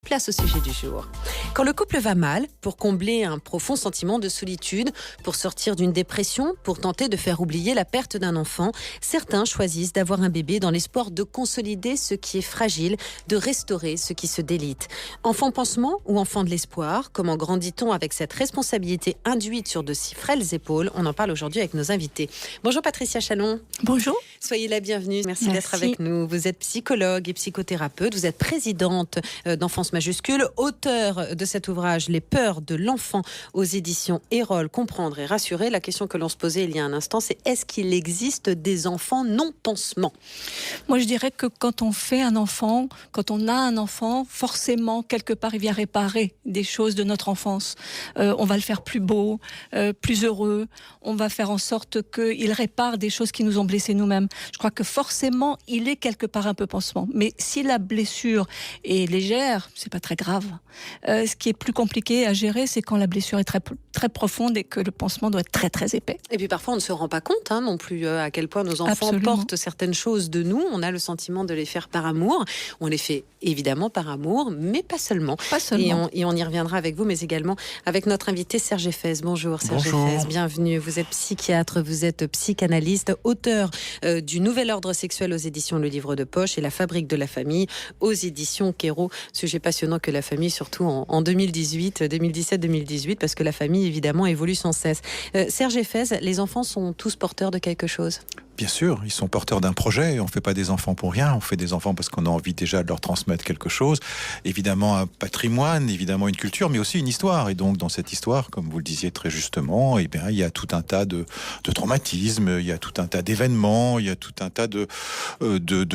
Place au sujet du jour. Quand le couple va mal, pour combler un profond sentiment de solitude, pour sortir d'une dépression, pour tenter de faire oublier la perte d'un enfant, certains choisissent d'avoir un bébé dans l'espoir de consolider ce qui est fragile, de restaurer ce qui se délite. Enfant pansement ou enfant de l'espoir, comment grandit-on avec cette responsabilité induite sur de si frêles épaules? On en parle aujourd'hui avec nos invités. Bonjour Patricia Chalon. Bonjour. Soyez la bienvenue. Merci d'être avec nous. Vous êtes psychologue et psychothérapeute. Vous êtes présidente d'Enfance Majuscule, auteur de cet ouvrage Les peurs de l'enfant aux éditions Erol, comprendre et rassurer. La question que l'on se posait il y a un instant, c'est est-ce qu'il existe des enfants non pansements? Moi, je dirais que quand on fait un enfant, quand on a un enfant, forcément, quelque part, il vient réparer des choses de notre enfance. On va le faire plus beau, plus heureux. On va faire en sorte qu'il répare des choses qui nous ont blessés nous-mêmes. Je crois que forcément, il est quelque part un peu pansement. Mais si la blessure est légère, c'est pas très grave. Ce qui est plus compliqué à gérer, c'est quand la blessure est très, très profonde et que le pansement doit être très, très épais. Et puis parfois, on ne se rend pas compte non plus à quel point nos enfants Absolument. portent certaines choses de nous. On a le sentiment de les faire par amour. On les fait évidemment par amour, mais pas seulement. Pas seulement. Et on y reviendra avec vous, mais également avec notre invité Serge Effès. Bonjour Serge Effès, bienvenue. Vous êtes psychiatre, vous êtes psychanalyste, auteur du Nouvel Ordre Sexuel aux éditions Le Livre de Poche et La Fabrique de la Famille aux éditions Kéro. Sujet passionnant que la famille, surtout en 2017-2018, parce que la famille, évidemment, évolue sans cesse. Serge Effès, les enfants sont tous porteurs de quelque chose? Bien sûr, ils sont porteurs d'un projet. On ne fait pas des enfants pour rien. On fait des enfants parce qu'on a envie déjà de leur transmettre quelque chose. Évidemment, un patrimoine, évidemment une culture, mais aussi une histoire. Et donc, dans cette histoire, comme vous le disiez très justement, il y a tout un tas de traumatismes, il y a tout un tas d'événements, il y a tout un tas de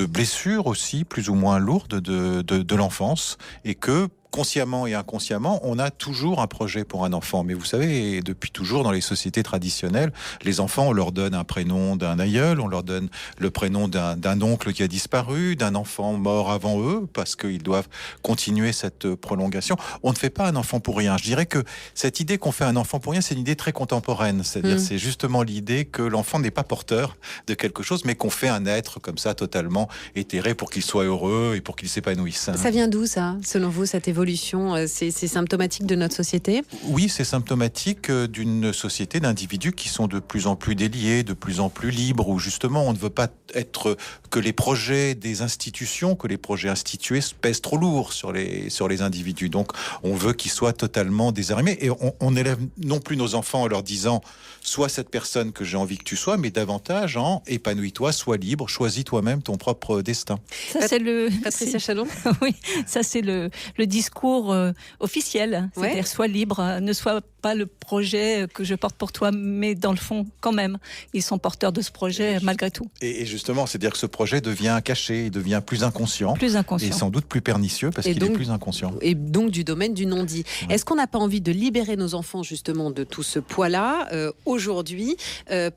blessures aussi, plus ou moins lourdes de l'enfance. Et que, consciemment et inconsciemment, on a toujours un projet pour un enfant. Mais vous savez, depuis toujours, dans les sociétés traditionnelles, les enfants, on leur donne un prénom d'un aïeul, on leur donne le prénom d'un oncle qui a disparu, d'un enfant mort avant eux, parce qu'ils doivent continuer cette prolongation. On ne fait pas un enfant pour rien. Je dirais que cette idée qu'on fait un enfant pour rien, c'est une idée très contemporaine. C'est-à-dire, c'est justement l'idée que l'enfant n'est pas porteur de quelque chose, mais qu'on fait un être comme ça, totalement éthéré, pour qu'il soit heureux et pour qu'il s'épanouisse. Ça vient d'où, ça, selon vous, cette évolution? C'est symptomatique de notre société? Oui, c'est symptomatique d'une société d'individus qui sont de plus en plus déliés, de plus en plus libres, où justement on ne veut pas être que les projets des institutions, que les projets institués pèsent trop lourd sur les individus. Donc on veut qu'ils soient totalement désarmés, et on élève non plus nos enfants en leur disant sois cette personne que j'ai envie que tu sois, mais davantage en épanouis-toi, sois libre, choisis toi-même ton propre destin. Ça, c'est Patricia Chalon. Oui, ça c'est le discours officiel. C'est-à-dire sois libre, ne sois pas le projet que je porte pour toi, mais dans le fond, quand même, ils sont porteurs de ce projet malgré tout. Et justement, c'est-à-dire que ce projet devient caché, il devient plus inconscient. Et sans doute plus pernicieux parce qu'il est plus inconscient. Et donc du domaine du non-dit. Ouais. Est-ce qu'on n'a pas envie de libérer nos enfants justement de tout ce poids-là aujourd'hui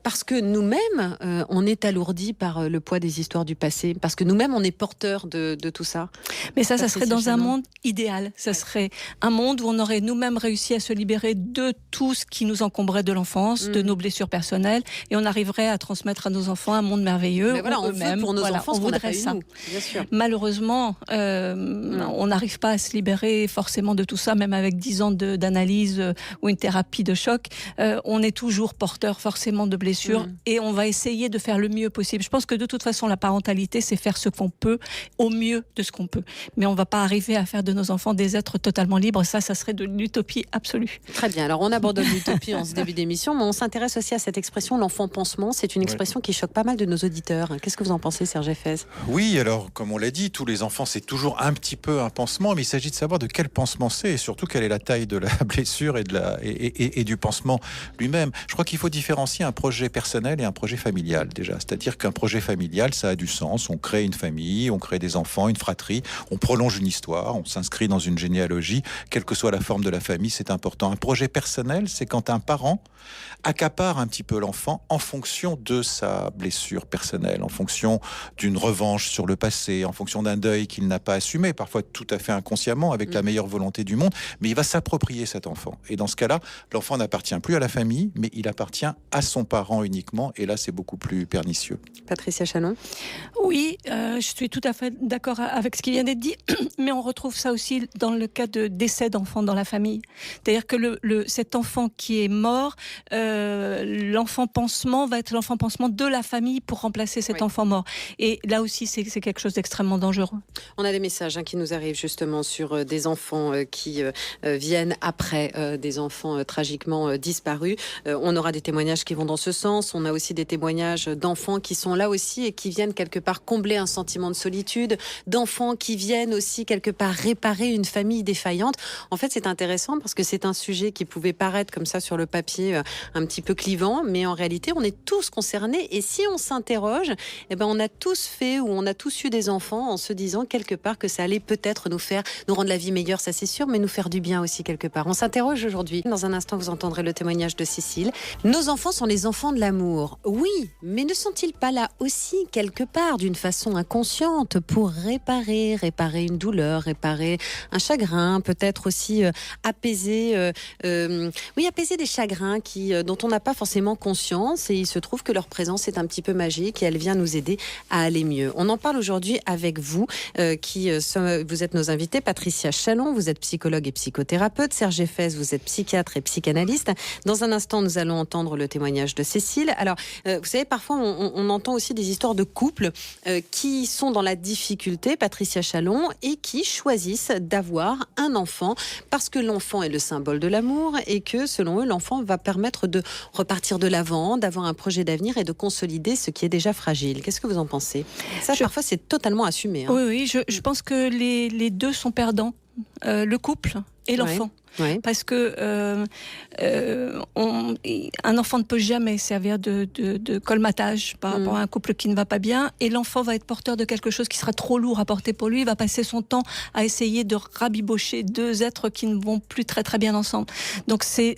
parce que nous-mêmes, on est alourdis par le poids des histoires du passé, parce que nous-mêmes, on est porteurs de tout ça? Mais ça serait dans un monde idéal. Ça serait un monde où on aurait nous-mêmes réussi à se libérer de tout ce qui nous encombrait de l'enfance, de nos blessures personnelles, et on arriverait à transmettre à nos enfants un monde merveilleux. Mais voilà, on veut pour nos enfants, on voudrait ça. Bien sûr. Malheureusement, on n'arrive pas à se libérer forcément de tout ça, même avec 10 ans d'analyse ou une thérapie de choc. On est toujours porteur forcément de blessures et on va essayer de faire le mieux possible. Je pense que de toute façon, la parentalité, c'est faire ce qu'on peut au mieux de ce qu'on peut. Mais on ne va pas arriver à faire de nos enfants des êtres totalement libres. Ça serait de l'utopie absolue. Très bien. Alors, on abandonne l'utopie en ce début d'émission, mais on s'intéresse aussi à cette expression, l'enfant pansement. C'est une expression qui choque pas mal de nos auditeurs. Qu'est-ce que vous en pensez, Serge Effès? Oui, alors, comme on l'a dit, tous les enfants, c'est toujours un petit peu un pansement, mais il s'agit de savoir de quel pansement c'est et surtout quelle est la taille de la blessure et du pansement lui-même. Je crois qu'il faut différencier un projet personnel et un projet familial, déjà. C'est-à-dire qu'un projet familial, ça a du sens. On crée une famille, on crée des enfants, une fratrie, on prolonge une histoire, on s'inscrit dans une généalogie, quelle que soit la forme de la famille, c'est important. Un projet personnel, c'est quand un parent accapare un petit peu l'enfant en fonction de sa blessure personnelle, en fonction d'une revanche sur le passé, en fonction d'un deuil qu'il n'a pas assumé, parfois tout à fait inconsciemment, avec la meilleure volonté du monde, mais il va s'approprier cet enfant. Et dans ce cas-là, l'enfant n'appartient plus à la famille, mais il appartient à son parent uniquement, et là c'est beaucoup plus pernicieux. Patricia Chalon? Oui, je suis tout à fait d'accord avec ce qui vient d'être dit, mais on retrouve ça aussi dans le cas de décès d'enfants dans la famille. C'est-à-dire que cet enfant qui est mort, l'enfant pansement va être l'enfant pansement de la famille pour remplacer cet enfant mort. Et là aussi, c'est quelque chose d'extrêmement dangereux. On a des messages qui nous arrivent justement sur des enfants qui viennent après des enfants tragiquement disparus. On aura des témoignages qui vont dans ce sens. On a aussi des témoignages d'enfants qui sont là aussi et qui viennent quelque part combler un sentiment de solitude, d'enfants qui viennent aussi quelque part réparer une famille défaillante. En fait, c'est intéressant parce que c'est un sujet qui pouvait paraître comme ça sur le papier un petit peu clivant, mais en réalité, on est tous concernés. Et si on s'interroge, on a tous fait ou on a tous eu des enfants en se disant quelque part que ça allait peut-être nous rendre la vie meilleure, ça c'est sûr, mais nous faire du bien aussi quelque part. On s'interroge aujourd'hui. Dans un instant, vous entendrez le témoignage de Cécile. Nos enfants sont les enfants de l'amour. Oui, mais ne sont-ils pas là aussi quelque part d'une façon inconsciente pour réparer une douleur, réparer un chagrin, peut-être aussi apaiser des chagrins dont on n'a pas forcément conscience, et il se trouve que leur présence est un petit peu magique et elle vient nous aider à aller mieux. On en parle aujourd'hui avec vous, vous êtes nos invités. Patricia Chalon, vous êtes psychologue et psychothérapeute. Serge Effès, vous êtes psychiatre et psychanalyste. Dans un instant, nous allons entendre le témoignage de Cécile. Alors, vous savez, parfois, on entend aussi des histoires de couples qui sont dans la difficulté, Patricia Chalon, et qui choisissent d'avoir un enfant parce que l'enfant est le symbole de l'amour et que, selon eux, l'enfant va permettre de repartir de l'avant, d'avoir un projet d'avenir et de consolider ce qui est déjà fragile. Qu'est-ce que vous en pensez? Ça, parfois, c'est totalement assumé. Oui, je pense que les deux sont perdants, le couple et l'enfant. Ouais. Parce que un enfant ne peut jamais servir de colmatage par rapport à un couple qui ne va pas bien, et l'enfant va être porteur de quelque chose qui sera trop lourd à porter pour lui. Il va passer son temps à essayer de rabibocher deux êtres qui ne vont plus très très bien ensemble. Donc c'est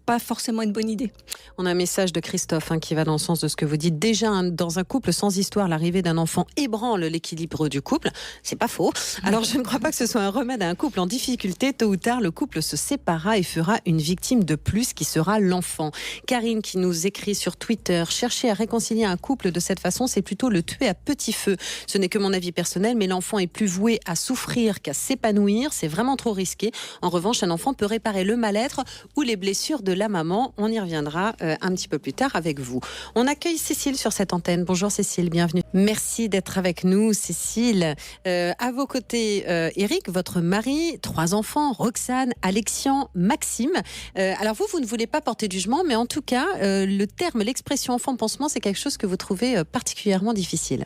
pas forcément une bonne idée. On a un message de Christophe qui va dans le sens de ce que vous dites. Déjà, dans un couple sans histoire, l'arrivée d'un enfant ébranle l'équilibre du couple. C'est pas faux. Alors, je ne crois pas que ce soit un remède à un couple en difficulté. Tôt ou tard, le couple se séparera et fera une victime de plus qui sera l'enfant. Karine qui nous écrit sur Twitter: chercher à réconcilier un couple de cette façon, c'est plutôt le tuer à petit feu. Ce n'est que mon avis personnel, mais l'enfant est plus voué à souffrir qu'à s'épanouir. C'est vraiment trop risqué. En revanche, un enfant peut réparer le mal-être ou les blessures de la maman. On y reviendra un petit peu plus tard avec vous. On accueille Cécile sur cette antenne. Bonjour Cécile, bienvenue. Merci d'être avec nous Cécile. À vos côtés, Eric, votre mari, 3 enfants, Roxane, Alexian, Maxime. Alors vous ne voulez pas porter de jugement, mais en tout cas, l'expression enfant pansement, c'est quelque chose que vous trouvez particulièrement difficile.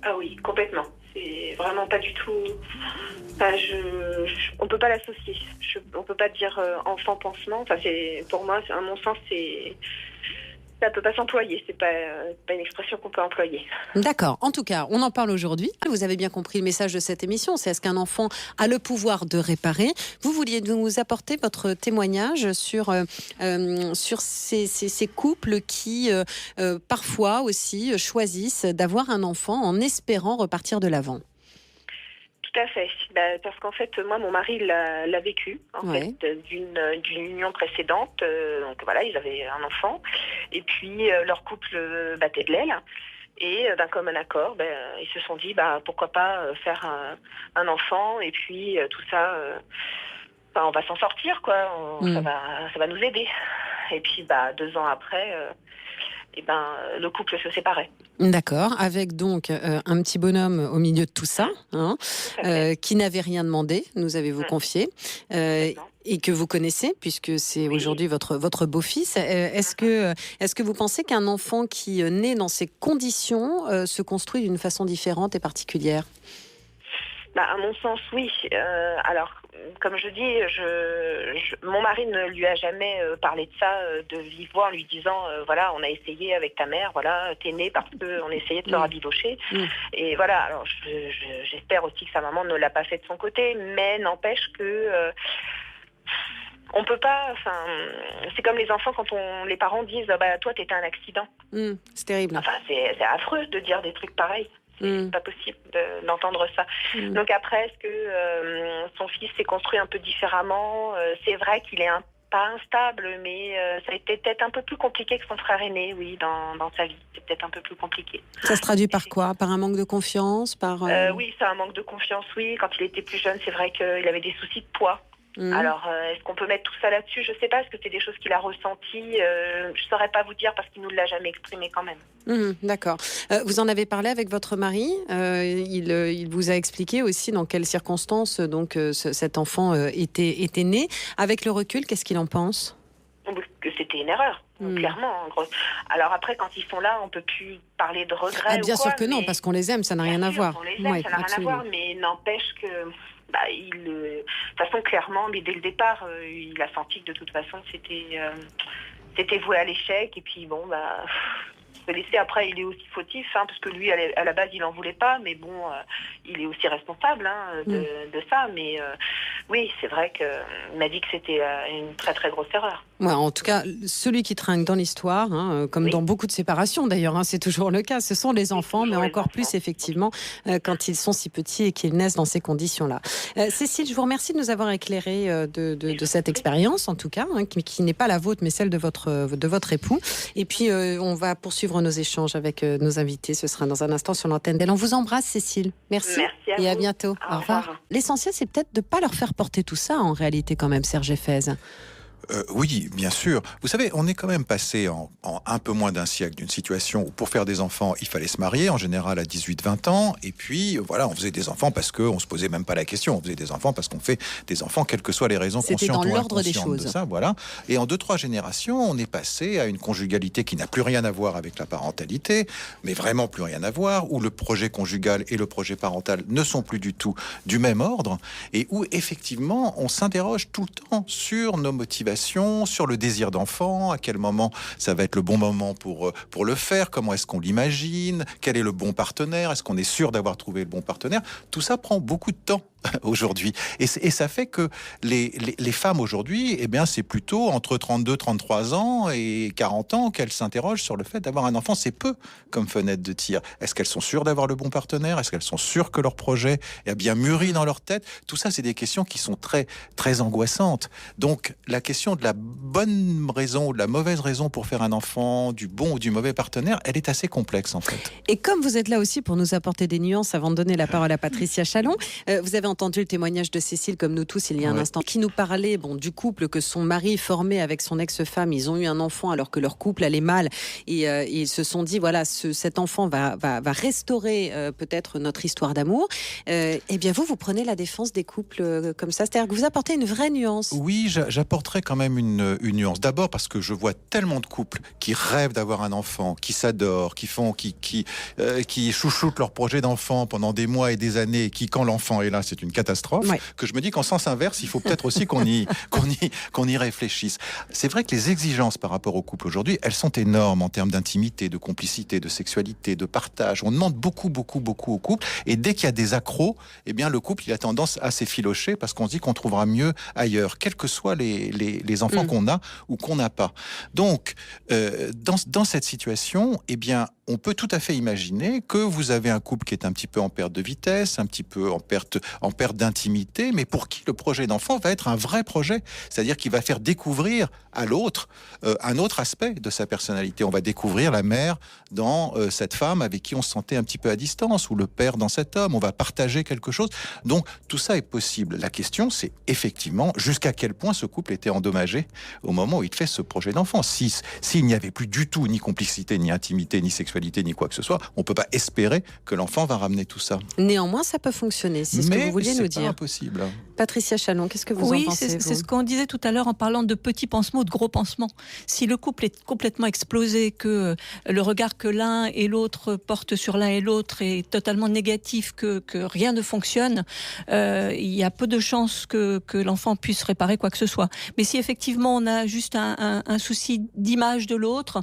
Ah oui, complètement. C'est vraiment pas du tout... on peut pas l'associer. On peut pas dire enfant pansement. Enfin, pour moi, à mon sens, ça peut pas s'employer. C'est pas une expression qu'on peut employer. D'accord. En tout cas, on en parle aujourd'hui. Vous avez bien compris le message de cette émission. C'est: est-ce qu'un enfant a le pouvoir de réparer? Vous vouliez nous apporter votre témoignage sur ces couples qui parfois aussi choisissent d'avoir un enfant en espérant repartir de l'avant. Tout à fait. Parce qu'en fait, moi, mon mari l'a vécu fait, d'une union précédente. Donc voilà, ils avaient un enfant. Et puis, leur couple battait de l'aile. Et d'un commun accord, ils se sont dit, pourquoi pas faire un enfant. Et puis, tout ça, on va s'en sortir, quoi. Ça va nous aider. Et puis, 2 ans après... le couple se séparait. D'accord, avec donc un petit bonhomme au milieu de tout ça, qui n'avait rien demandé, nous avez-vous confié, et que vous connaissez, puisque c'est aujourd'hui votre beau-fils. Est-ce que vous pensez qu'un enfant qui naît dans ces conditions se construit d'une façon différente et particulière ? À mon sens, oui. Alors, comme je dis, mon mari ne lui a jamais parlé de ça de vive voix en lui disant voilà, on a essayé avec ta mère, voilà, t'es né parce qu'on essayait de se rabibocher. Et voilà, alors j'espère aussi que sa maman ne l'a pas fait de son côté, mais n'empêche que On peut pas. Enfin, c'est comme les enfants quand les parents disent bah toi t'étais un accident. C'est terrible. Enfin, c'est affreux de dire des trucs pareils. C'est pas possible d'entendre ça. Donc après, est-ce que son fils s'est construit un peu différemment? C'est vrai qu'il est pas instable, mais ça a été peut-être un peu plus compliqué que son frère aîné, oui, dans sa vie. C'est peut-être un peu plus compliqué. Ça se traduit par quoi? Par un manque de confiance? Oui, c'est un manque de confiance, oui. Quand il était plus jeune, c'est vrai qu'il avait des soucis de poids. Alors, est-ce qu'on peut mettre tout ça là-dessus? Je sais pas, est-ce que c'est des choses qu'il a ressenties? Je saurais pas vous dire parce qu'il nous l'a jamais exprimé quand même. D'accord. Vous en avez parlé avec votre mari? Il vous a expliqué aussi dans quelles circonstances donc cet enfant était né. Avec le recul, qu'est-ce qu'il en pense? Que c'était une erreur, clairement. En gros. Alors après, quand ils sont là, on peut plus parler de regrets. Bien sûr que non, parce qu'on les aime, ça n'a rien à voir. On les aime, ça n'a rien à voir, mais n'empêche que... de toute façon, clairement, mais dès le départ, il a senti que de toute façon, c'était voué à l'échec. Et puis, se laisser après, il est aussi fautif, parce que lui, à la base, il en voulait pas, mais bon, il est aussi responsable de ça. Mais oui, c'est vrai qu'il m'a dit que c'était une très, très grosse erreur. Ouais, en tout cas, celui qui trinque dans l'histoire, comme dans beaucoup de séparations d'ailleurs, c'est toujours le cas, ce sont les enfants, mais encore plus effectivement quand ils sont si petits et qu'ils naissent dans ces conditions-là. Cécile, je vous remercie de nous avoir éclairé de cette expérience, en tout cas, qui n'est pas la vôtre, mais celle de votre époux. Et puis, on va poursuivre nos échanges avec nos invités. Ce sera dans un instant sur l'antenne d'elle. On vous embrasse, Cécile. Merci et à bientôt. Au revoir. L'essentiel, c'est peut-être de ne pas leur faire porter tout ça, en réalité, quand même, Serge Effez. Oui, bien sûr. Vous savez, on est quand même passé en un peu moins d'un siècle d'une situation où pour faire des enfants, il fallait se marier, en général à 18-20 ans. Et puis, voilà, on faisait des enfants parce qu'on ne se posait même pas la question. On faisait des enfants parce qu'on fait des enfants, quelles que soient les raisons conscientes ou inconscientes de ça. Voilà. Et en 2-3 générations, on est passé à une conjugalité qui n'a plus rien à voir avec la parentalité, mais vraiment plus rien à voir, où le projet conjugal et le projet parental ne sont plus du tout du même ordre, et où effectivement, on s'interroge tout le temps sur nos motivations, sur le désir d'enfant, à quel moment ça va être le bon moment pour le faire, comment est-ce qu'on l'imagine, quel est le bon partenaire, est-ce qu'on est sûr d'avoir trouvé le bon partenaire. Tout ça prend beaucoup de temps aujourd'hui. Et ça fait que les femmes aujourd'hui, eh bien, c'est plutôt entre 32, 33 ans et 40 ans qu'elles s'interrogent sur le fait d'avoir un enfant. C'est peu comme fenêtre de tir. Est-ce qu'elles sont sûres d'avoir le bon partenaire? Est-ce qu'elles sont sûres que leur projet est bien mûri dans leur tête? Tout ça, c'est des questions qui sont très, très angoissantes. Donc, la question de la bonne raison ou de la mauvaise raison pour faire un enfant, du bon ou du mauvais partenaire, elle est assez complexe, en fait. Et comme vous êtes là aussi pour nous apporter des nuances avant de donner la parole à Patricia Chalon, vous avez entendu le témoignage de Cécile, comme nous tous, il y a un instant, qui nous parlait du couple que son mari formait avec son ex-femme. Ils ont eu un enfant alors que leur couple allait mal. Et ils se sont dit, voilà, cet enfant va restaurer peut-être notre histoire d'amour. Eh bien, vous prenez la défense des couples comme ça. C'est-à-dire que vous apportez une vraie nuance. Oui, j'apporterai quand même une nuance. D'abord parce que je vois tellement de couples qui rêvent d'avoir un enfant, qui s'adorent, qui chouchoutent leur projet d'enfant pendant des mois et des années, et qui, quand l'enfant est là, c'est une catastrophe, que je me dis qu'en sens inverse, il faut peut-être aussi qu'on y réfléchisse. C'est vrai que les exigences par rapport au couple aujourd'hui, elles sont énormes en termes d'intimité, de complicité, de sexualité, de partage. On demande beaucoup au couple, et dès qu'il y a des accros, eh bien, le couple, il a tendance à s'effilocher parce qu'on se dit qu'on trouvera mieux ailleurs, quels que soient les enfants qu'on a ou qu'on n'a pas. Donc, dans cette situation, eh bien, on peut tout à fait imaginer que vous avez un couple qui est un petit peu en perte de vitesse, un petit peu en perte d'intimité, mais pour qui le projet d'enfant va être un vrai projet. C'est-à-dire qu'il va faire découvrir à l'autre un autre aspect de sa personnalité. On va découvrir la mère dans cette femme avec qui on se sentait un petit peu à distance, ou le père dans cet homme. On va partager quelque chose. Donc, tout ça est possible. La question, c'est effectivement jusqu'à quel point ce couple était endommagé au moment où il fait ce projet d'enfant. S'il n'y avait plus du tout ni complicité, ni intimité, ni sexualité, ni quoi que ce soit, on ne peut pas espérer que l'enfant va ramener tout ça. Néanmoins, ça peut fonctionner, c'est ce que vous vouliez nous dire. Mais c'est pas impossible. Patricia Chalon, qu'est-ce que vous en pensez? Oui, c'est ce qu'on disait tout à l'heure en parlant de petits pansements ou de gros pansements. Si le couple est complètement explosé, que le regard que l'un et l'autre portent sur l'un et l'autre est totalement négatif, que rien ne fonctionne, il y a peu de chances que l'enfant puisse réparer quoi que ce soit. Mais si effectivement on a juste un souci d'image de l'autre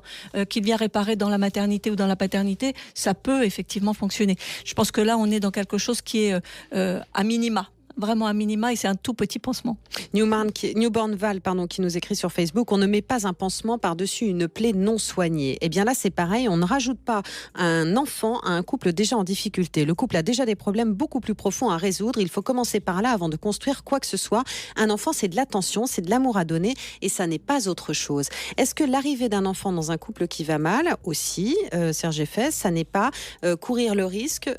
qu'il vient réparer dans la maternité ou dans la paternité, ça peut effectivement fonctionner. Je pense que là, on est dans quelque chose qui est à minima. vraiment à minima, et c'est un tout petit pansement. Newborn Val, qui nous écrit sur Facebook, on ne met pas un pansement par-dessus une plaie non soignée. Eh bien là, c'est pareil, on ne rajoute pas un enfant à un couple déjà en difficulté. Le couple a déjà des problèmes beaucoup plus profonds à résoudre. Il faut commencer par là avant de construire quoi que ce soit. Un enfant, c'est de l'attention, c'est de l'amour à donner, et ça n'est pas autre chose. Est-ce que l'arrivée d'un enfant dans un couple qui va mal aussi, Serge Effès, ça n'est pas courir le risque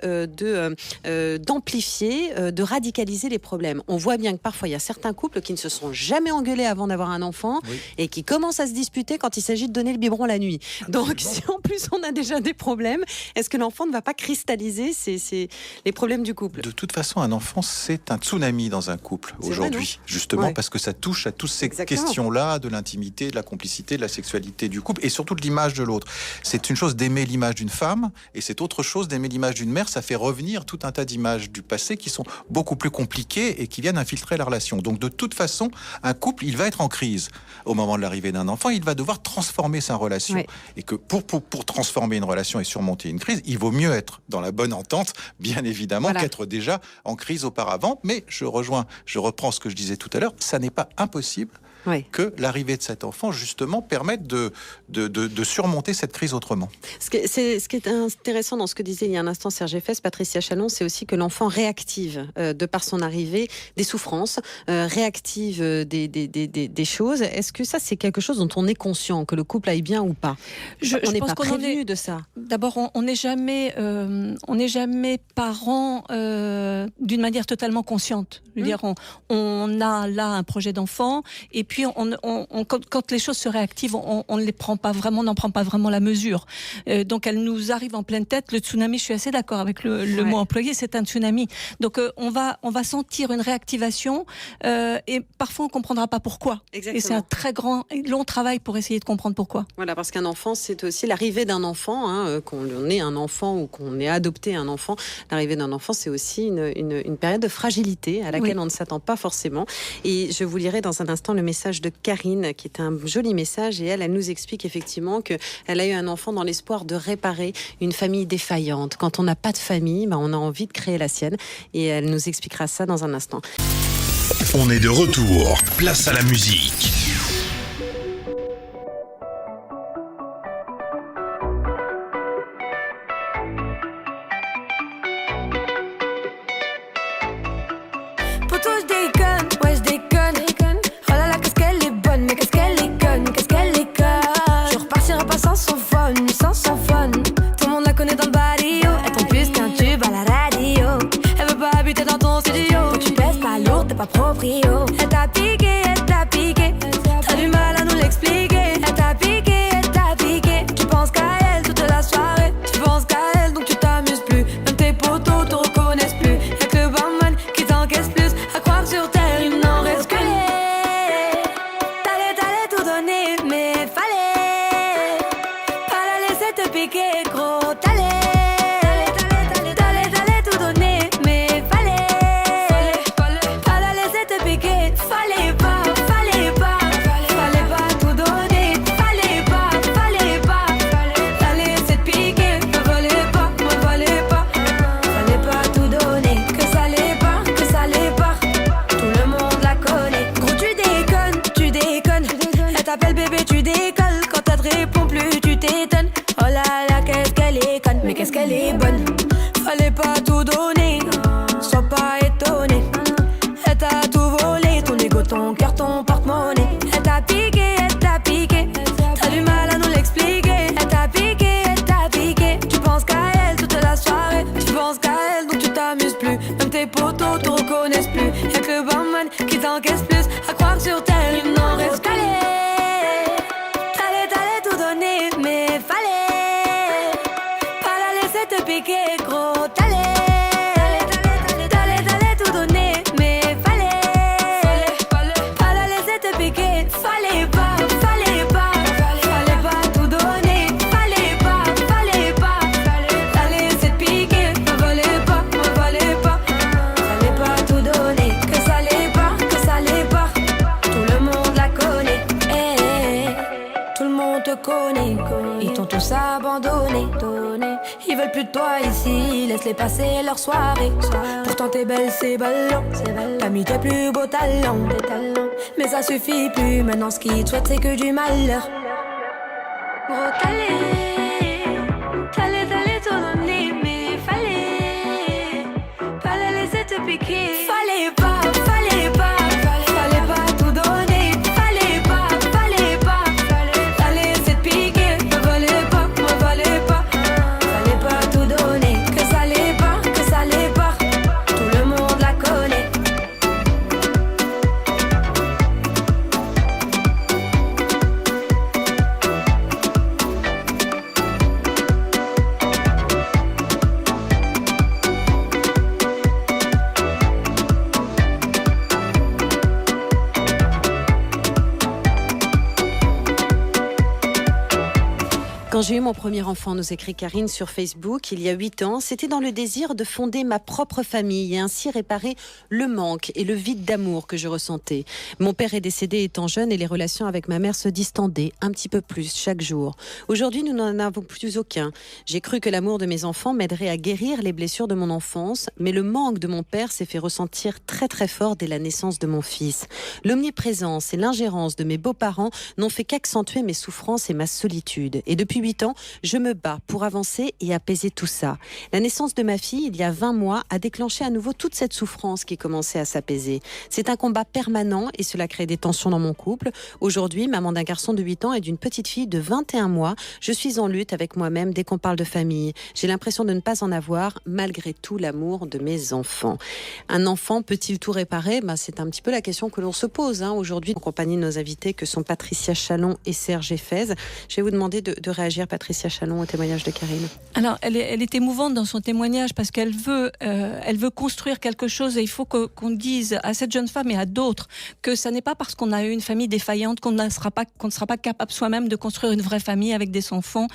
d'amplifier, de radicaliser les problèmes? On voit bien que parfois il y a certains couples qui ne se sont jamais engueulés avant d'avoir un enfant, oui, et qui commencent à se disputer quand il s'agit de donner le biberon la nuit. Absolument. Donc si en plus on a déjà des problèmes, est-ce que l'enfant ne va pas cristalliser les problèmes du couple? De toute façon, un enfant, c'est un tsunami dans un couple aujourd'hui, justement, ouais, parce que ça touche à toutes ces questions-là, de l'intimité, de la complicité, de la sexualité du couple, et surtout de l'image de l'autre. C'est une chose d'aimer l'image d'une femme, et c'est autre chose d'aimer l'image d'une mère. Ça fait revenir tout un tas d'images du passé qui sont beaucoup plus compliquées et qui viennent infiltrer la relation. Donc de toute façon, un couple, il va être en crise au moment de l'arrivée d'un enfant. Il va devoir transformer sa relation. Oui. Et que pour transformer une relation et surmonter une crise, il vaut mieux être dans la bonne entente, bien évidemment, voilà, qu'être déjà en crise auparavant. Mais je reprends ce que je disais tout à l'heure, ça n'est pas impossible, oui, que l'arrivée de cet enfant, justement, permette de surmonter cette crise autrement. Ce qui est intéressant dans ce que disait il y a un instant Serge Effès, Patricia Chalon, c'est aussi que l'enfant réactive, de par son arrivée, des souffrances, réactive des choses. Est-ce que ça, c'est quelque chose dont on est conscient, que le couple aille bien ou pas? On n'est pas prévenu de ça. D'abord, on n'est jamais parent d'une manière totalement consciente. Je veux dire, on a là un projet d'enfant, et puis quand les choses se réactivent, on ne les prend pas vraiment, n'en prend pas vraiment la mesure. Donc elles nous arrivent en pleine tête. Le tsunami, je suis assez d'accord avec le mot employé, c'est un tsunami. Donc on va sentir une réactivation, et parfois on ne comprendra pas pourquoi. Exactement. Et c'est un très grand et long travail pour essayer de comprendre pourquoi. Voilà, parce qu'un enfant, c'est aussi l'arrivée d'un enfant, qu'on ait un enfant ou qu'on ait adopté un enfant. L'arrivée d'un enfant, c'est aussi une période de fragilité à laquelle on ne s'attend pas forcément. Et je vous lirai dans un instant le message de Karine, qui est un joli message, et elle nous explique effectivement qu'elle a eu un enfant dans l'espoir de réparer une famille défaillante. Quand on n'a pas de famille, on a envie de créer la sienne, et elle nous expliquera ça dans un instant. On est de retour, place à la musique. Proprio. Elle t'a piqué, t'as du mal à nous l'expliquer. Elle t'a piqué, tu penses qu'à elle toute la soirée. Tu penses qu'à elle donc tu t'amuses plus. Même tes potos te reconnaissent plus. Y'a que le barman qui t'encaisse plus. À croire sur terre il n'en reste que les. T'allais tout donner, mais fallait pas la laisser te piquer, gros. T'allais tout donner, mais fallait pas tout donner, fallait pas la laisser te piquer, me fallait pas tout donner, que ça l'est pas, tout le monde la connaît. Gros tu déconnes, elle t'appelle bébé, tu décolles, quand elle te répond plus tu t'étonnes. Oh là là, qu'est-ce qu'elle est conne, mais qu'est-ce qu'elle est bonne. Fallait pas tout donner, sois pas étonné. Elle t'a tout volé, ton ego, ton cœur, ton porte-monnaie. Elle t'a piqué, t'as du mal à nous l'expliquer. Elle t'a piqué, tu penses qu'à elle toute la soirée. Tu penses qu'à elle donc tu t'amuses plus. Même tes potos te reconnaissent plus. Y'a que le barman qui t'encaisse plus. À croire sur terre il n'en reste qu'à les. T'allais tout donner, mais fallait pas la laisser te piquer, gros. T'allais tout donner, mais fallait pas tout donner, fallait pas la laisser te piquer, me fallait pas tout donner, que ça l'est pas, tout le monde la connaît, tout le monde te connaît, ils t'ont tous abandonné, ils veulent plus toi ici, laisse-les passer leur soirée. Pourtant t'es belle, c'est ballon. T'as mis tes plus beaux talents. Mais ça suffit plus, maintenant ce qu'ils te souhaitent c'est que du malheur. Gros t'allais tout donner, mais fallait laisser te piquer. Fallait pas tout donner. Fallait laisser te piquer. Me valait pas. Fallait pas tout donner. Que ça l'est pas. Tout le monde la connaît. Quand j'ai eu mon premier enfant, nous écrit Karine sur Facebook, il y a 8 ans, c'était dans le désir de fonder ma propre famille et ainsi réparer le manque et le vide d'amour que je ressentais. Mon père est décédé étant jeune et les relations avec ma mère se distendaient un petit peu plus chaque jour. Aujourd'hui, nous n'en avons plus aucun. J'ai cru que l'amour de mes enfants m'aiderait à guérir les blessures de mon enfance, mais le manque de mon père s'est fait ressentir très très fort dès la naissance de mon fils. L'omniprésence et l'ingérence de mes beaux-parents n'ont fait qu'accentuer mes souffrances et ma solitude. Et depuis 8 ans, je me bats pour avancer et apaiser tout ça. La naissance de ma fille, il y a 20 mois, a déclenché à nouveau toute cette souffrance qui commençait à s'apaiser. C'est un combat permanent et cela crée des tensions dans mon couple. Aujourd'hui, maman d'un garçon de 8 ans et d'une petite fille de 21 mois, je suis en lutte avec moi-même dès qu'on parle de famille. J'ai l'impression de ne pas en avoir, malgré tout l'amour de mes enfants. Un enfant peut-il tout réparer ? C'est un petit peu la question que l'on se pose aujourd'hui, en compagnie de nos invités que sont Patricia Chalon et Serge Effez. Je vais vous demander de réagir, Patricia Chalon, au témoignage de Karine. Alors, elle est émouvante dans son témoignage parce qu'elle veut construire quelque chose et il faut qu'on dise à cette jeune femme et à d'autres que ça n'est pas parce qu'on a eu une famille défaillante qu'on ne sera pas capable soi-même de construire une vraie famille avec des enfants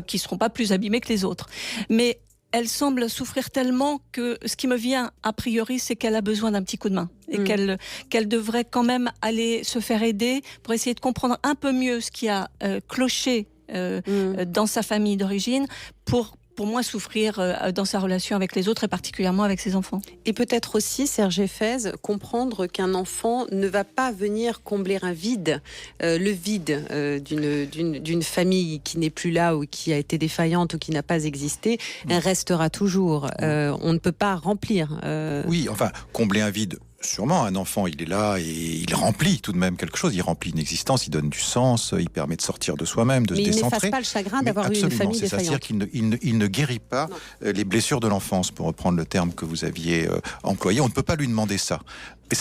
qui ne seront pas plus abîmés que les autres. Mais elle semble souffrir tellement que ce qui me vient a priori, c'est qu'elle a besoin d'un petit coup de main et qu'elle devrait quand même aller se faire aider pour essayer de comprendre un peu mieux ce qui a cloché dans sa famille d'origine pour moins souffrir dans sa relation avec les autres et particulièrement avec ses enfants. Et peut-être aussi, Serge Effez, comprendre qu'un enfant ne va pas venir combler un vide, le vide d'une famille qui n'est plus là ou qui a été défaillante ou qui n'a pas existé, elle restera toujours. On ne peut pas remplir. Oui, enfin, combler un vide. Sûrement, un enfant, il est là et il remplit tout de même quelque chose. Il remplit une existence, il donne du sens, il permet de sortir de soi-même, de se décentrer. Mais il n'efface pas le chagrin d'avoir eu une famille défaillante. C'est-à-dire qu'il ne guérit pas les blessures de l'enfance, pour reprendre le terme que vous aviez employé. On ne peut pas lui demander ça.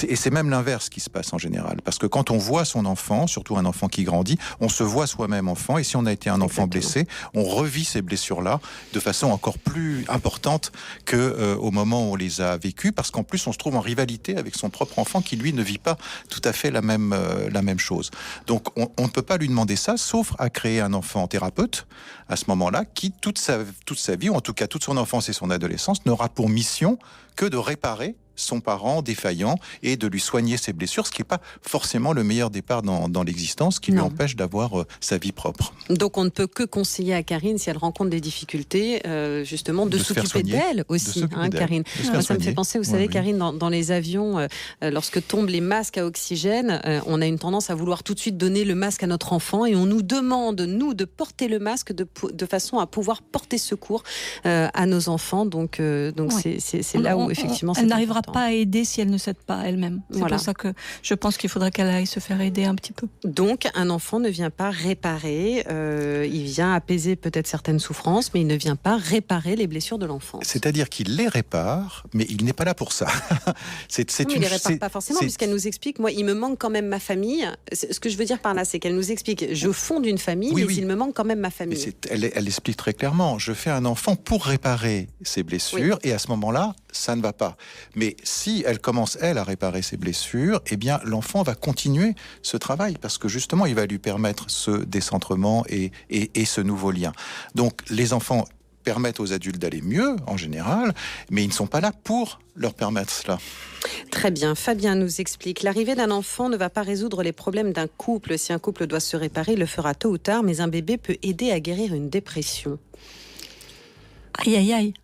Et c'est même l'inverse qui se passe en général. Parce que quand on voit son enfant, surtout un enfant qui grandit, on se voit soi-même enfant. Et si on a été un enfant blessé, on revit ces blessures-là de façon encore plus importante qu'au moment où on les a vécues. Parce qu'en plus, on se trouve en rivalité avec son propre enfant qui, lui, ne vit pas tout à fait la même chose. Donc, on ne peut pas lui demander ça, sauf à créer un enfant thérapeute, à ce moment-là, qui, toute sa vie, ou en tout cas toute son enfance et son adolescence, n'aura pour mission que de réparer son parent défaillant et de lui soigner ses blessures, ce qui n'est pas forcément le meilleur départ dans l'existence, qui lui empêche d'avoir sa vie propre. Donc on ne peut que conseiller à Karine, si elle rencontre des difficultés, justement, de s'occuper d'elle aussi, Karine. Ça me fait penser, vous savez, Karine, dans les avions, lorsque tombent les masques à oxygène, on a une tendance à vouloir tout de suite donner le masque à notre enfant et on nous demande, nous, de porter le masque de façon à pouvoir porter secours à nos enfants. Donc c'est là où, effectivement, elle n'arrivera pas à aider si elle ne s'aide pas elle-même. C'est pour ça que je pense qu'il faudrait qu'elle aille se faire aider un petit peu. Donc, un enfant ne vient pas réparer, il vient apaiser peut-être certaines souffrances, mais il ne vient pas réparer les blessures de l'enfance. C'est-à-dire qu'il les répare, mais il n'est pas là pour ça. Il ne les répare pas forcément, puisqu'elle nous explique, moi, il me manque quand même ma famille. Ce que je veux dire par là, c'est qu'elle nous explique, je fonde une famille, mais il me manque quand même ma famille. Elle explique très clairement, je fais un enfant pour réparer ses blessures, et à ce moment-là, ça ne va pas. Mais si elle commence, elle, à réparer ses blessures, eh bien, l'enfant va continuer ce travail, parce que justement, il va lui permettre ce décentrement et ce nouveau lien. Donc, les enfants permettent aux adultes d'aller mieux, en général, mais ils ne sont pas là pour leur permettre cela. Très bien. Fabien nous explique, l'arrivée d'un enfant ne va pas résoudre les problèmes d'un couple. Si un couple doit se réparer, il le fera tôt ou tard, mais un bébé peut aider à guérir une dépression. Aïe, aïe, aïe.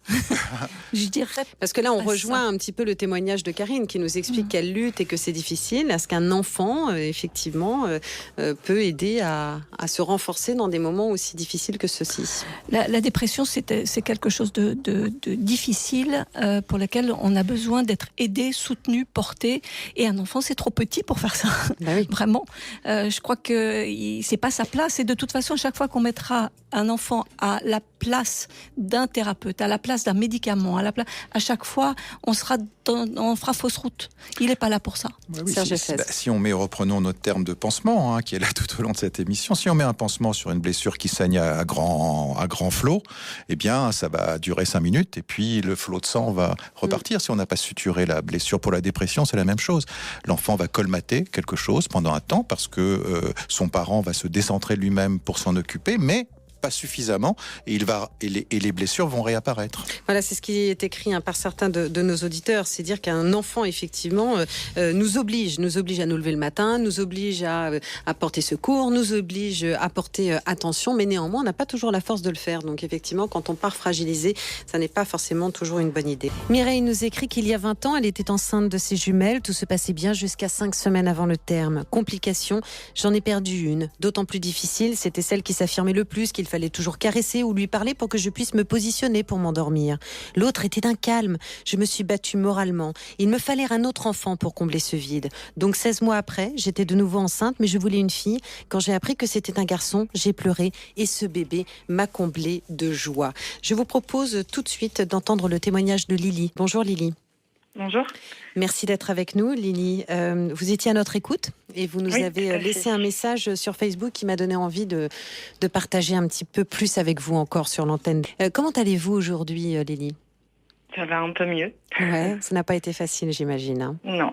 Je dirais. Parce que là, on pas rejoint ça. un petit peu le témoignage de Karine qui nous explique qu'elle lutte et que c'est difficile. Est-ce qu'un enfant, effectivement, peut aider à se renforcer dans des moments aussi difficiles que ceux-ci? La dépression, c'est quelque chose de difficile pour lequel on a besoin d'être aidé, soutenu, porté. Et un enfant, c'est trop petit pour faire ça. Bah oui. Vraiment. Je crois que c'est pas sa place. Et de toute façon, chaque fois qu'on mettra un enfant à la place d'un thérapeute, à la place d'un médicament, à chaque fois, on fera fausse route. Il n'est pas là pour ça. Oui, Serge Efes. si on met, reprenons notre terme de pansement, qui est là tout au long de cette émission, si on met un pansement sur une blessure qui saigne à grand flot, eh bien, ça va durer 5 minutes et puis le flot de sang va repartir. Si on n'a pas suturé la blessure, pour la dépression, c'est la même chose. L'enfant va colmater quelque chose pendant un temps parce que son parent va se décentrer lui-même pour s'en occuper, mais pas suffisamment, et les blessures vont réapparaître. Voilà, c'est ce qui est écrit par certains de nos auditeurs, c'est dire qu'un enfant, effectivement, nous oblige à nous lever le matin, nous oblige à porter secours, nous oblige à porter attention, mais néanmoins, on n'a pas toujours la force de le faire. Donc effectivement, quand on part fragilisé, ça n'est pas forcément toujours une bonne idée. Mireille nous écrit qu'il y a 20 ans, elle était enceinte de ses jumelles, tout se passait bien jusqu'à 5 semaines avant le terme. Complication, j'en ai perdu une, d'autant plus difficile, c'était celle qui s'affirmait le plus, qu'il fallait toujours caresser ou lui parler pour que je puisse me positionner pour m'endormir. L'autre était d'un calme. Je me suis battue moralement. Il me fallait un autre enfant pour combler ce vide. Donc 16 mois après, j'étais de nouveau enceinte, mais je voulais une fille. Quand j'ai appris que c'était un garçon, j'ai pleuré et ce bébé m'a comblée de joie. Je vous propose tout de suite d'entendre le témoignage de Lily. Bonjour Lily. Bonjour. Merci d'être avec nous, Lily. Vous étiez à notre écoute et vous nous avez laissé un message sur Facebook qui m'a donné envie de partager un petit peu plus avec vous encore sur l'antenne. Comment allez-vous aujourd'hui, Lily ? Ça va un peu mieux. Ouais, ça n'a pas été facile, j'imagine. Hein. Non.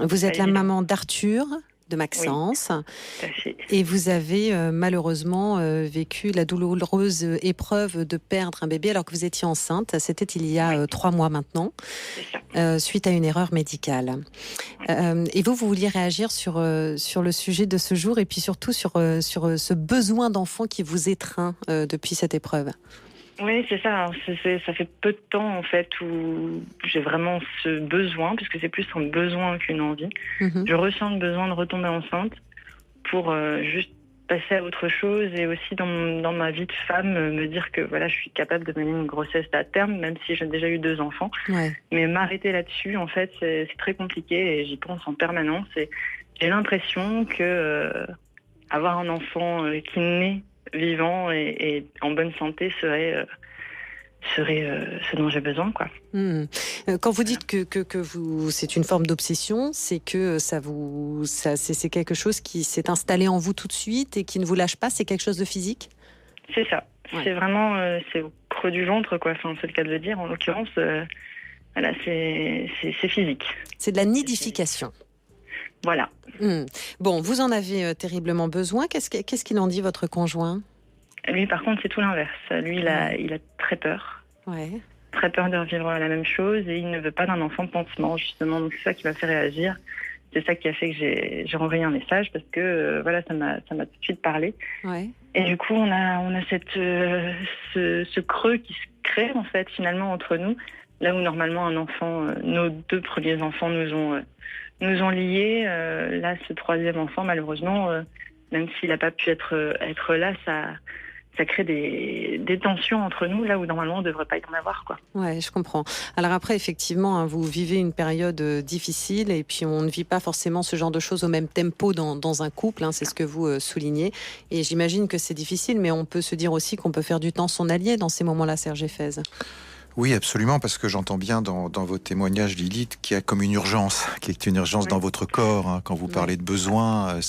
Vous êtes la évident. maman d'Arthur, de Maxence, Tout à fait. et vous avez malheureusement vécu la douloureuse épreuve de perdre un bébé alors que vous étiez enceinte. C'était il y a 3 mois maintenant, C'est ça. suite à une erreur médicale. Et vous vouliez réagir sur le sujet de ce jour et puis surtout sur ce besoin d'enfant qui vous étreint depuis cette épreuve. Oui, c'est ça. Ça fait peu de temps, en fait, où j'ai vraiment ce besoin, puisque c'est plus un besoin qu'une envie. Mhm. Je ressens le besoin de retomber enceinte pour juste passer à autre chose et aussi dans ma vie de femme, me dire que voilà, je suis capable de mener une grossesse à terme, même si j'ai déjà eu 2 enfants. Ouais. Mais m'arrêter là-dessus, en fait, c'est très compliqué et j'y pense en permanence. Et j'ai l'impression que avoir un enfant qui naît vivant et en bonne santé serait ce dont j'ai besoin, quoi. Quand vous dites que vous, c'est une forme d'obsession, c'est que c'est quelque chose qui s'est installé en vous tout de suite et qui ne vous lâche pas. C'est quelque chose de physique. C'est ça. Ouais. C'est vraiment c'est au creux du ventre, quoi. Enfin, c'est le cas de le dire. En l'occurrence, voilà, c'est physique. C'est de la nidification. Voilà. Bon, vous en avez terriblement besoin. Qu'est-ce qu'il en dit, votre conjoint ? Lui, par contre, c'est tout l'inverse. Lui, il a très peur. Ouais. Très peur de revivre la même chose et il ne veut pas d'un enfant pansement, justement. Donc, c'est ça qui m'a fait réagir. C'est ça qui a fait que j'ai renvoyé un message parce que, voilà, ça m'a tout de suite parlé. Ouais. Et du coup, on a ce creux qui se crée, en fait, finalement, entre nous. Là où, normalement, un enfant, nos 2 premiers enfants nous ont liés. Là, ce 3e enfant, malheureusement, même s'il n'a pas pu être là, ça crée des tensions entre nous, là où normalement on ne devrait pas y en avoir, quoi. Ouais, je comprends. Alors après, effectivement, hein, vous vivez une période difficile et puis on ne vit pas forcément ce genre de choses au même tempo dans un couple, hein, c'est ce que vous soulignez. Et j'imagine que c'est difficile, mais on peut se dire aussi qu'on peut faire du temps son allié dans ces moments-là, Serge Efes. Oui, absolument, parce que j'entends bien dans vos témoignages, Lilith, qu'il y a comme une urgence, qui est une urgence dans votre corps. Hein. Quand vous parlez de besoin,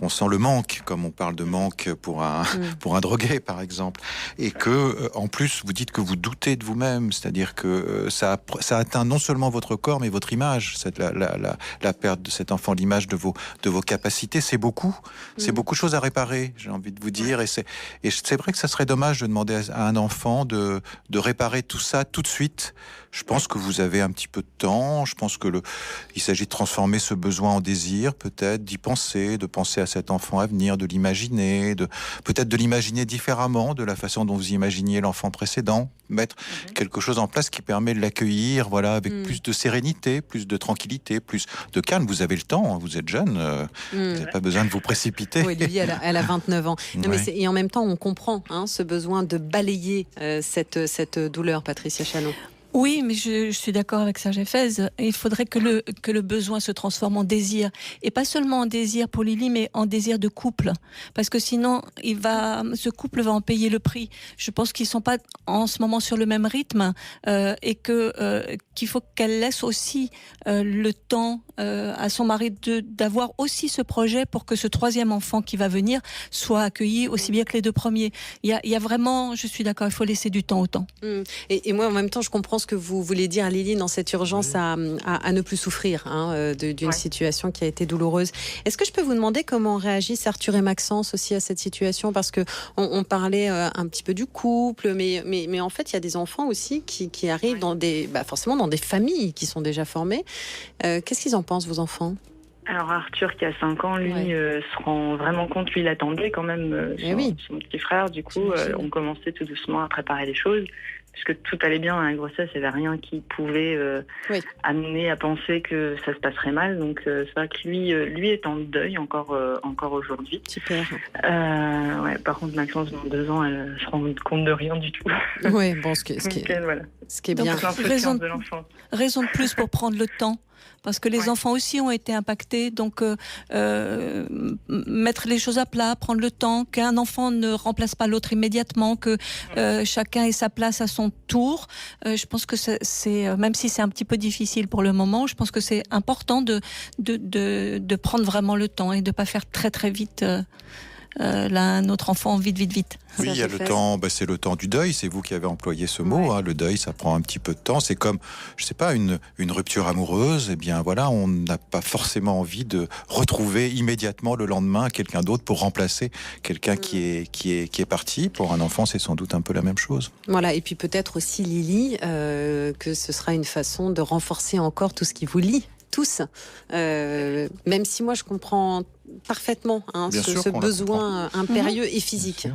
on sent le manque, comme on parle de manque pour un drogué, par exemple. Et que, en plus, vous dites que vous doutez de vous-même, c'est-à-dire que ça atteint non seulement votre corps, mais votre image. La perte de cet enfant, l'image de vos capacités, c'est beaucoup. C'est beaucoup de choses à réparer, j'ai envie de vous dire. Et c'est vrai que ça serait dommage de demander à un enfant de réparer tout ça tout de suite. Je pense que vous avez un petit peu de temps. Je pense que il s'agit de transformer ce besoin en désir, peut-être, d'y penser, de penser à cet enfant à venir, de l'imaginer, peut-être de l'imaginer différemment de la façon dont vous imaginiez l'enfant précédent. Mettre quelque chose en place qui permet de l'accueillir, voilà, avec plus de sérénité, plus de tranquillité, plus de calme. Vous avez le temps, hein, vous êtes jeune, vous n'avez pas besoin de vous précipiter. Oui, Lily, elle a 29 ans. Non, mais et en même temps, on comprend ce besoin de balayer cette douleur, Patricia Chalon. Oui, mais je suis d'accord avec Serge Effez. Il faudrait que le besoin se transforme en désir. Et pas seulement en désir pour Lily, mais en désir de couple. Parce que sinon, ce couple va en payer le prix. Je pense qu'ils sont pas en ce moment sur le même rythme et qu'il faut qu'elle laisse aussi le temps à son mari d'avoir aussi ce projet pour que ce troisième enfant qui va venir soit accueilli aussi bien que les deux premiers. Il y a vraiment, je suis d'accord, il faut laisser du temps au temps. Et moi, en même temps, je comprends ce que vous voulez dire, Lily, dans cette urgence à ne plus souffrir d'une situation qui a été douloureuse. Est-ce que je peux vous demander comment réagissent Arthur et Maxence aussi à cette situation? Parce que on parlait un petit peu du couple, mais en fait, il y a des enfants aussi qui arrivent forcément dans des familles qui sont déjà formées. Qu'est-ce qu'ils en pensent, vos enfants? Alors Arthur, qui a 5 ans, lui, se rend vraiment compte, lui, il attendait quand même son petit frère. Du coup, on commençait tout doucement à préparer les choses, puisque tout allait bien dans la grossesse, il n'y avait rien qui pouvait amener à penser que ça se passerait mal. Donc c'est vrai que lui est en deuil encore aujourd'hui. Super. Par contre, Maxence, dans 2 ans, elle se rend compte de rien du tout. Oui, bon, ce qui est bien. Raison de plus pour prendre le temps. Parce que les enfants aussi ont été impactés, donc mettre les choses à plat, prendre le temps, qu'un enfant ne remplace pas l'autre immédiatement, que chacun ait sa place à son tour. Je pense que c'est même si c'est un petit peu difficile pour le moment, je pense que c'est important de prendre vraiment le temps et de pas faire très très vite. Notre enfant vite. Oui, il y a le temps, c'est le temps du deuil, c'est vous qui avez employé ce mot, le deuil ça prend un petit peu de temps, c'est comme, je sais pas, une rupture amoureuse, eh bien voilà, on n'a pas forcément envie de retrouver immédiatement le lendemain quelqu'un d'autre pour remplacer quelqu'un qui est parti. Pour un enfant, c'est sans doute un peu la même chose. Voilà, et puis peut-être aussi Lily, que ce sera une façon de renforcer encore tout ce qui vous lie tous, même si moi je comprends parfaitement ce besoin impérieux et physique,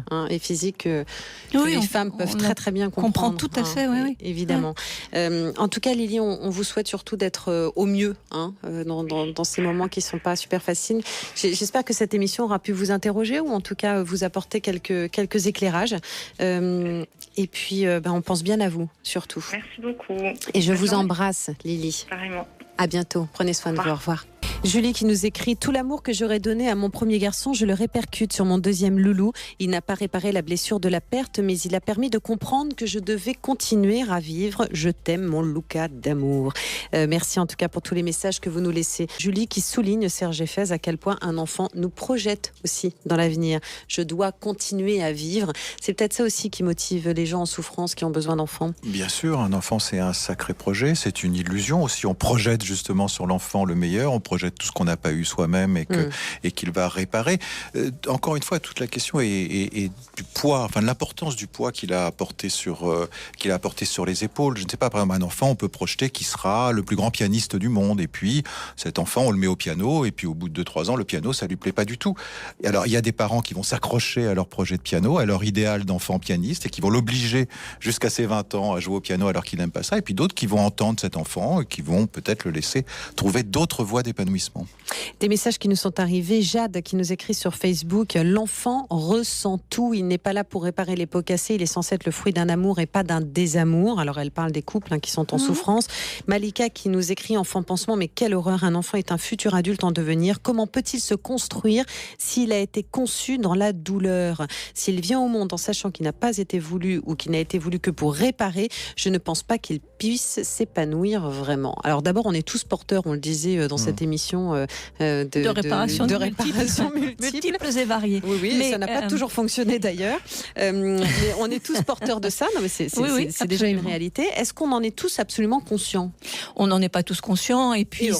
que les femmes peuvent très très bien comprendre. Comprend tout à fait, oui. Évidemment. En tout cas, Lily, on vous souhaite surtout d'être au mieux dans ces moments qui sont pas super faciles. J'espère que cette émission aura pu vous interroger ou en tout cas vous apporter quelques éclairages. Et puis, on pense bien à vous, surtout. Merci beaucoup. Et je vous embrasse, Lily. Carrément. À bientôt. Prenez soin de vous. Au revoir. Julie qui nous écrit: tout l'amour que j'aurais donné à mon premier garçon, je le répercute sur mon deuxième loulou. Il n'a pas réparé la blessure de la perte, mais il a permis de comprendre que je devais continuer à vivre. Je t'aime, mon Luca d'amour. Merci en tout cas pour tous les messages que vous nous laissez. Julie qui souligne, Serge Effez, à quel point un enfant nous projette aussi dans l'avenir. Je dois continuer à vivre. C'est peut-être ça aussi qui motive les gens en souffrance qui ont besoin d'enfants. Bien sûr, un enfant c'est un sacré projet, c'est une illusion aussi. On projette justement sur l'enfant le meilleur, on projette tout ce qu'on n'a pas eu soi-même et qu'il va réparer. Encore une fois, toute la question est du poids, de l'importance du poids qu'il a apporté sur les épaules. Je ne sais pas, par exemple, un enfant, on peut projeter qu'il sera le plus grand pianiste du monde. Et puis, cet enfant, on le met au piano, et puis au bout de 2-3 ans, le piano, ça lui plaît pas du tout. Et alors, il y a des parents qui vont s'accrocher à leur projet de piano, à leur idéal d'enfant pianiste, et qui vont l'obliger jusqu'à ses 20 ans à jouer au piano alors qu'il n'aime pas ça. Et puis d'autres qui vont entendre cet enfant et qui vont peut-être le laisser trouver d'autres voies d'épanouissement. Des messages qui nous sont arrivés. Jade qui nous écrit sur Facebook: l'enfant ressent tout, il n'est pas là pour réparer les pots cassés, il est censé être le fruit d'un amour et pas d'un désamour. Alors elle parle des couples qui sont en souffrance. Malika qui nous écrit: enfant pansement, mais quelle horreur, un enfant est un futur adulte en devenir, comment peut-il se construire s'il a été conçu dans la douleur? S'il vient au monde en sachant qu'il n'a pas été voulu ou qu'il n'a été voulu que pour réparer, je ne pense pas qu'il puisse s'épanouir vraiment. Alors d'abord, on est tous porteurs, on le disait dans cette émission, opérations de réparation multiples et variées. Oui, mais ça n'a pas toujours fonctionné d'ailleurs. Mais on est tous porteurs de ça. Non, mais c'est déjà une réalité. Est-ce qu'on en est tous absolument conscients ? On n'en est pas tous conscients, et puis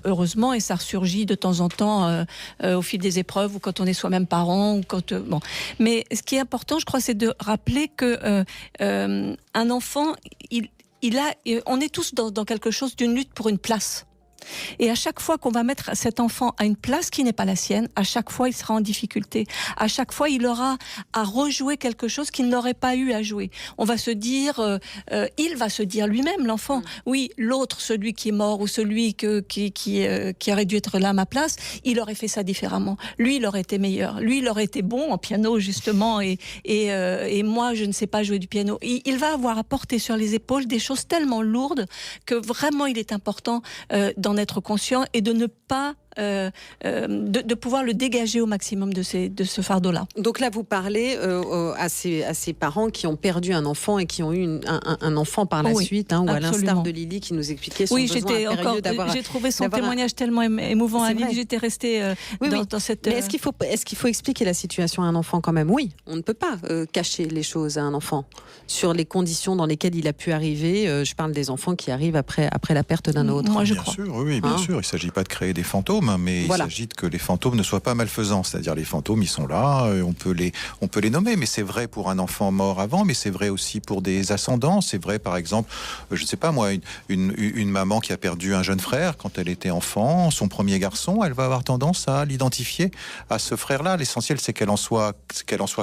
heureusement, et ça ressurgit de temps en temps au fil des épreuves, ou quand on est soi-même parent, ou quand bon. Mais ce qui est important, je crois, c'est de rappeler que un enfant, on est tous dans quelque chose d'une lutte pour une place. Et à chaque fois qu'on va mettre cet enfant à une place qui n'est pas la sienne, à chaque fois il sera en difficulté. À chaque fois il aura à rejouer quelque chose qu'il n'aurait pas eu à jouer. On va se dire, il va se dire lui-même, l'enfant, oui, l'autre, celui qui est mort ou celui qui aurait dû être là à ma place, il aurait fait ça différemment. Lui, il aurait été meilleur. Lui, il aurait été bon en piano justement, et moi, je ne sais pas jouer du piano. Il va avoir à porter sur les épaules des choses tellement lourdes que vraiment il est important d'en être conscient et de ne pas de pouvoir le dégager au maximum de ce fardeau-là. Donc là, vous parlez à ces parents qui ont perdu un enfant et qui ont eu un enfant par la suite, ou à l'instar de Lily qui nous expliquait son besoin impérieux d'avoir... J'ai trouvé son témoignage tellement émouvant à Lily, j'étais restée dans cette... Mais est-ce qu'il faut expliquer la situation à un enfant quand même ? Oui, on ne peut pas cacher les choses à un enfant sur les conditions dans lesquelles il a pu arriver. Je parle des enfants qui arrivent après la perte d'un autre. Moi, je crois. Bien sûr. Il ne s'agit pas de créer des fantômes, mais il s'agit que les fantômes ne soient pas malfaisants. C'est-à-dire les fantômes, ils sont là, on peut les nommer, mais c'est vrai pour un enfant mort avant, mais c'est vrai aussi pour des ascendants. C'est vrai, par exemple, je ne sais pas moi, une maman qui a perdu un jeune frère quand elle était enfant, son premier garçon, elle va avoir tendance à l'identifier à ce frère-là. L'essentiel, c'est qu'elle en soit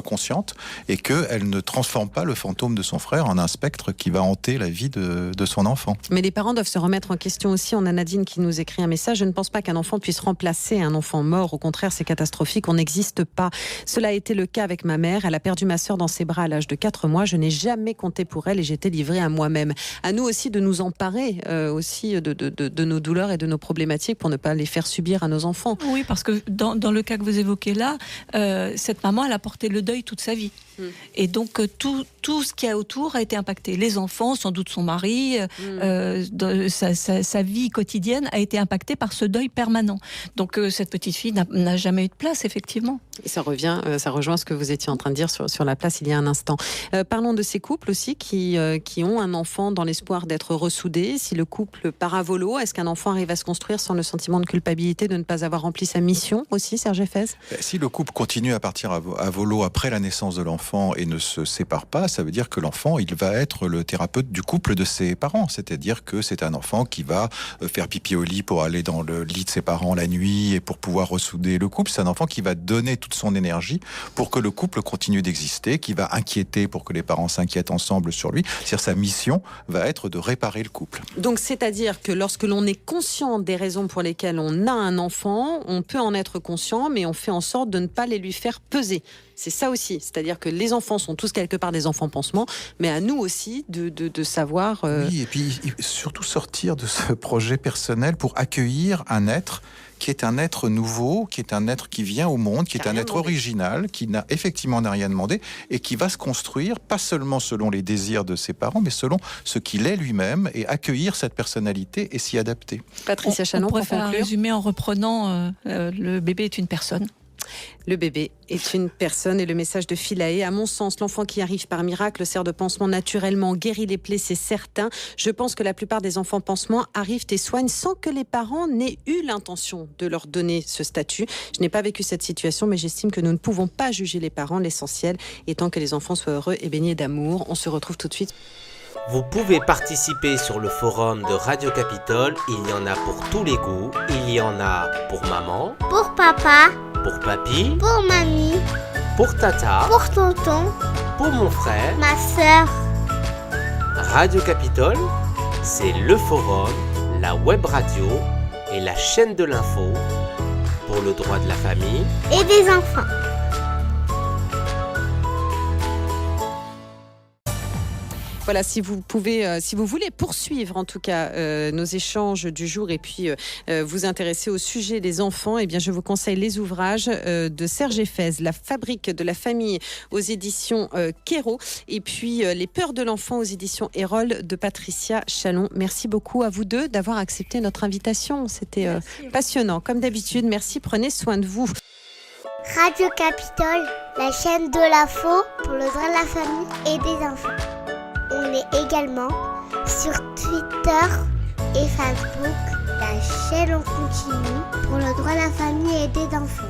consciente et qu'elle ne transforme pas le fantôme de son frère en un spectre qui va hanter la vie de son enfant. Mais les parents doivent se remettre en question aussi. On a Nadine qui nous écrit un message. Je ne pense pas qu'un enfant puisse remplacer un enfant mort. Au contraire, c'est catastrophique. On n'existe pas. Cela a été le cas avec ma mère. Elle a perdu ma sœur dans ses bras à l'âge de 4 mois. Je n'ai jamais compté pour elle et j'étais livrée à moi-même. À nous aussi de nous emparer aussi de nos douleurs et de nos problématiques pour ne pas les faire subir à nos enfants. Oui, parce que dans le cas que vous évoquez là, cette maman, elle a porté le deuil toute sa vie. Et donc tout ce qu'il y a autour a été impacté. Les enfants, sans doute son mari, sa vie quotidienne a été impactée par ce deuil permanent. Donc cette petite fille n'a jamais eu de place, effectivement. Et ça rejoint ce que vous étiez en train de dire sur la place il y a un instant. Parlons de ces couples aussi qui ont un enfant dans l'espoir d'être ressoudés. Si le couple part à volo, est-ce qu'un enfant arrive à se construire sans le sentiment de culpabilité de ne pas avoir rempli sa mission aussi, Serge Effès ? Si le couple continue à partir à volo après la naissance de l'enfant et ne se sépare pas, ça veut dire que l'enfant, il va être le thérapeute du couple de ses parents. C'est-à-dire que c'est un enfant qui va faire pipi au lit pour aller dans le lit de ses parents la nuit et pour pouvoir ressouder le couple. C'est un enfant qui va donner toute son énergie pour que le couple continue d'exister, qui va inquiéter pour que les parents s'inquiètent ensemble sur lui. C'est-à-dire sa mission va être de réparer le couple. Donc c'est-à-dire que lorsque l'on est conscient des raisons pour lesquelles on a un enfant, on peut en être conscient, mais on fait en sorte de ne pas les lui faire peser. C'est ça aussi, c'est-à-dire que les enfants sont tous quelque part des enfants pansements, mais à nous aussi de savoir... Oui, et puis surtout sortir de ce projet personnel pour accueillir un être qui est un être nouveau, qui est un être qui vient au monde, qui est un être original, qui n'a rien demandé et qui va se construire, pas seulement selon les désirs de ses parents, mais selon ce qu'il est lui-même, et accueillir cette personnalité et s'y adapter. Patricia Chanon, pour conclure. On pourrait faire un résumé en reprenant le bébé est une personne. Le bébé est une personne et le message de Philae. À mon sens, l'enfant qui arrive par miracle sert de pansement naturellement, guérit les plaies, c'est certain. Je pense que la plupart des enfants pansements arrivent et soignent sans que les parents n'aient eu l'intention de leur donner ce statut. Je n'ai pas vécu cette situation, mais j'estime que nous ne pouvons pas juger les parents. L'essentiel étant que les enfants soient heureux et baignés d'amour. On se retrouve tout de suite. Vous pouvez participer sur le forum de Radio Capitole. Il y en a pour tous les goûts. Il y en a pour maman, pour papa, pour papy, pour mamie, pour tata, pour tonton, pour mon frère, ma sœur. Radio Capitole, c'est le forum, la web radio et la chaîne de l'info pour le droit de la famille et des enfants. Voilà, si vous voulez poursuivre en tout cas nos échanges du jour et puis vous intéresser au sujet des enfants, eh bien je vous conseille les ouvrages de Serge Effez, La fabrique de la famille aux éditions Quérault, et puis Les peurs de l'enfant aux éditions Erol de Patricia Chalon. Merci beaucoup à vous deux d'avoir accepté notre invitation. C'était passionnant. Comme d'habitude, merci, prenez soin de vous. Radio Capitole, la chaîne de l'info pour le droit de la famille et des enfants. On est également sur Twitter et Facebook, la chaîne en continu pour le droit de la famille et des enfants.